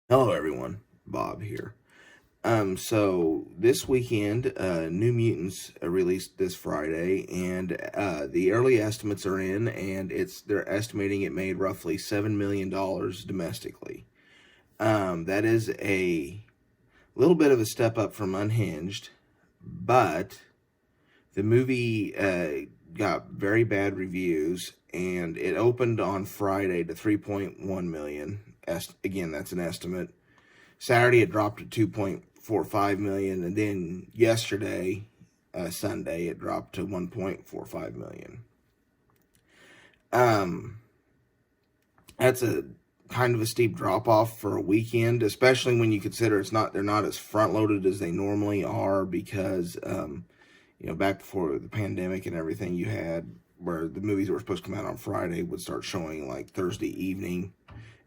Hello everyone, Bob here. So this weekend, New Mutants released this Friday, and the early estimates are in, and they're estimating it made roughly $7 million domestically. That is a little bit of a step up from Unhinged, but the movie got very bad reviews, and it opened on Friday to 3.1 million. Again, that's an estimate. Saturday it dropped to 2.45 million, and then yesterday, Sunday, it dropped to 1.45 million. Um, that's a kind of a steep drop off for a weekend, especially when you consider they're not as front loaded as they normally are because back before the pandemic and everything, you had where the movies that were supposed to come out on Friday would start showing like Thursday evening,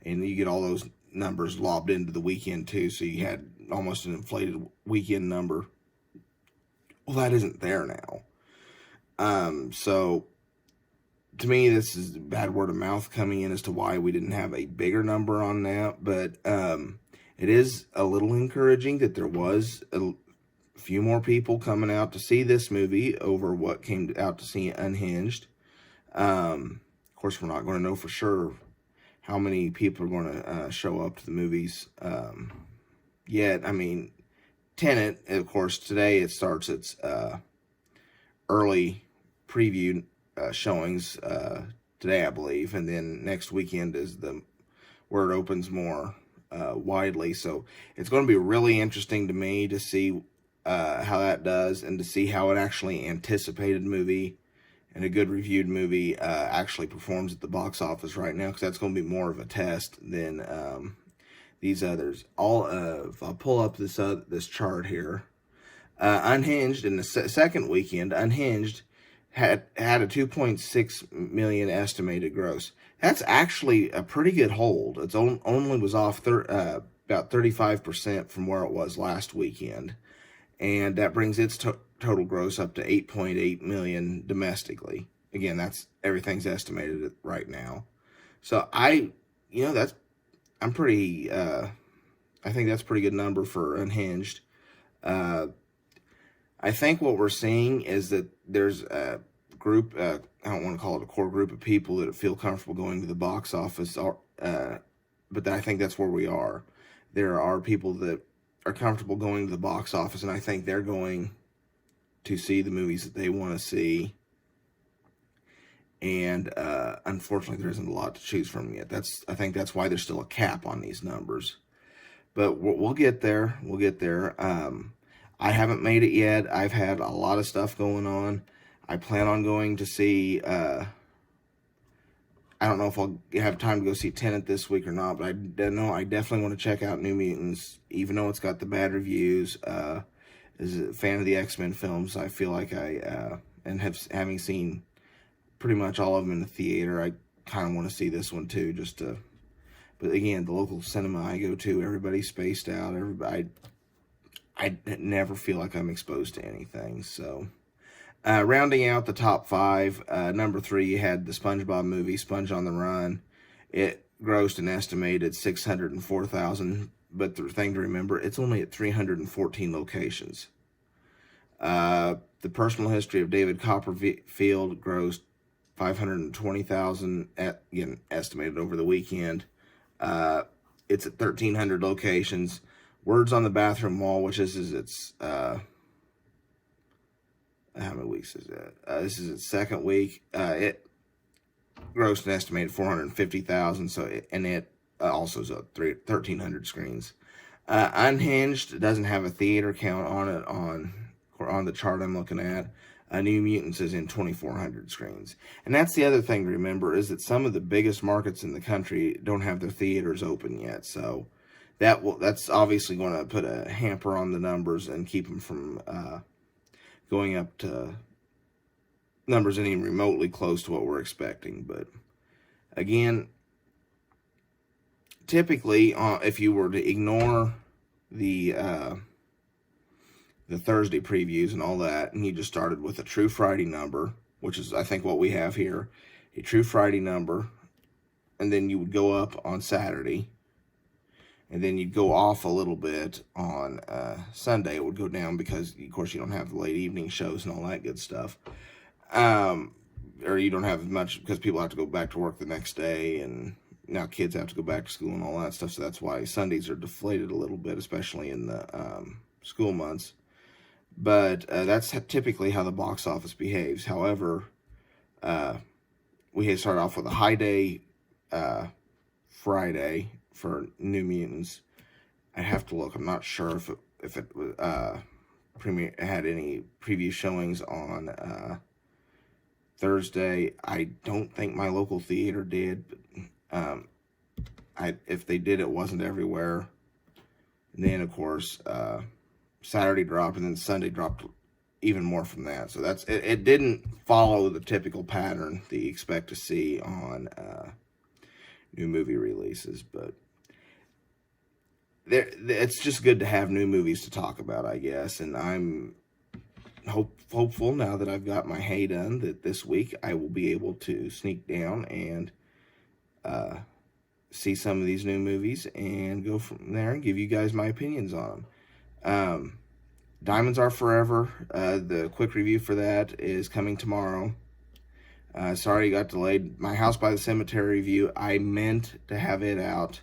and you get all those numbers lobbed into the weekend too, so you had almost an inflated weekend number. Well, that isn't there now. So to me, this is bad word of mouth coming in as to why we didn't have a bigger number on that, but it is a little encouraging that there was a few more people coming out to see this movie over what came out to see Unhinged. Of course, we're not going to know for sure how many people are going to show up to the movies yet. I mean, Tenet, of course, today it starts its early preview showings today, I believe, and then next weekend is where it opens more widely. So it's going to be really interesting to me to see how that does, and to see how an actually anticipated movie and a good reviewed movie actually performs at the box office right now, because that's going to be more of a test than these others. If I'll pull up this chart here, Unhinged in the second weekend, Unhinged had a 2.6 million estimated gross. That's actually a pretty good hold. It's only was off about 35% from where it was last weekend, and that brings its total gross up to 8.8 million domestically. Again, everything's estimated right now. So I'm pretty. I think that's a pretty good number for Unhinged. Uh, I think what we're seeing is that there's a group. I don't want to call it a core group of people that feel comfortable going to the box office, but I think that's where we are. There are people that are comfortable going to the box office, and I think they're going to see the movies that they want to see. And unfortunately, there isn't a lot to choose from yet. I think that's why there's still a cap on these numbers. But we'll get there. We'll get there. I haven't made it yet. I've had a lot of stuff going on. I plan on going to see. I don't know if I'll have time to go see Tenet this week or not, but I know I definitely want to check out New Mutants, even though it's got the bad reviews. As a fan of the X-Men films, I feel like having seen pretty much all of them in the theater, I kind of want to see this one too, but again, the local cinema I go to, everybody's spaced out. I never feel like I'm exposed to anything. So, rounding out the top five, number 3, you had the SpongeBob movie, Sponge on the Run. It grossed an estimated 604,000, but the thing to remember, it's only at 314 locations. The Personal History of David Copperfield grossed 520,000, again estimated over the weekend. It's at 1,300 locations. Words on the Bathroom Wall, which this is its how many weeks is it? This is its second week. It grossed an estimated 450,000. It also is at 1,300 screens. Unhinged doesn't have a theater count on it on the chart I'm looking at. New Mutants is in 2,400 screens. And that's the other thing to remember, is that some of the biggest markets in the country don't have their theaters open yet. So that's obviously going to put a hamper on the numbers and keep them from going up to numbers any remotely close to what we're expecting. But again, typically, if you were to ignore the Thursday previews and all that, and you just started with a true Friday number, which is I think what we have here, a true Friday number, and then you would go up on Saturday, and then you'd go off a little bit on Sunday. It would go down because, of course, you don't have the late evening shows and all that good stuff. Or you don't have as much because people have to go back to work the next day, and now kids have to go back to school and all that stuff. So that's why Sundays are deflated a little bit, especially in the school months. But that's typically how the box office behaves. However, we had started off with a high day Friday for New Mutants. I have to look. I'm not sure if it had any preview showings on Thursday. I don't think my local theater did, but if they did, it wasn't everywhere. And then, of course, Saturday dropped, and then Sunday dropped even more from that. So that's it didn't follow the typical pattern that you expect to see on new movie releases, but it's just good to have new movies to talk about, I guess. And I'm hopeful now that I've got my hay done that this week I will be able to sneak down and see some of these new movies and go from there and give you guys my opinions on them. Diamonds Are Forever, the quick review for that is coming tomorrow. Sorry it got delayed. My House by the Cemetery review, I meant to have it out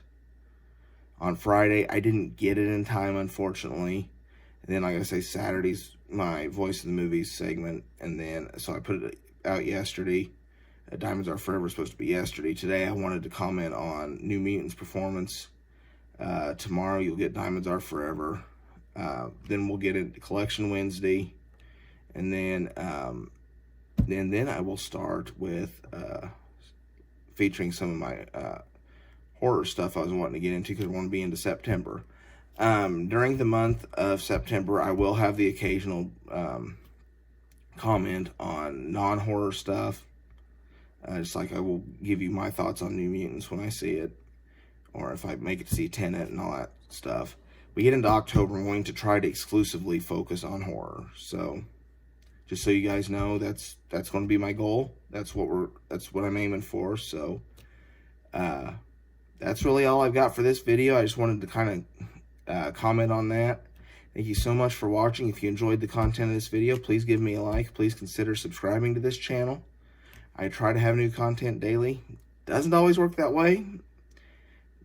on Friday. I didn't get it in time, unfortunately. And then, like I say, Saturday's my Voice of the Movies segment. And then, so I put it out yesterday. Diamonds Are Forever was supposed to be yesterday. Today, I wanted to comment on New Mutants' performance. Tomorrow, you'll get Diamonds Are Forever. Then we'll get into Collection Wednesday. And then I will start with featuring some of my horror stuff I was wanting to get into because I want to be into September. During the month of September, I will have the occasional comment on non-horror stuff. Just like I will give you my thoughts on New Mutants when I see it, or if I make it to see Tenet and all that stuff. We get into October, I'm going to try to exclusively focus on horror. So, just so you guys know, that's going to be my goal. That's what I'm aiming for. So, that's really all I've got for this video. I just wanted to kind of comment on that. Thank you so much for watching. If you enjoyed the content of this video, please give me a like. Please consider subscribing to this channel. I try to have new content daily. Doesn't always work that way.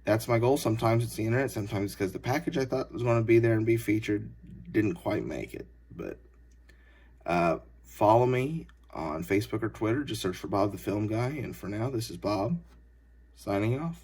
That's my goal. Sometimes it's the internet. Sometimes it's because the package I thought was going to be there and be featured didn't quite make it. But follow me on Facebook or Twitter. Just search for Bob the Film Guy. And for now, this is Bob signing off.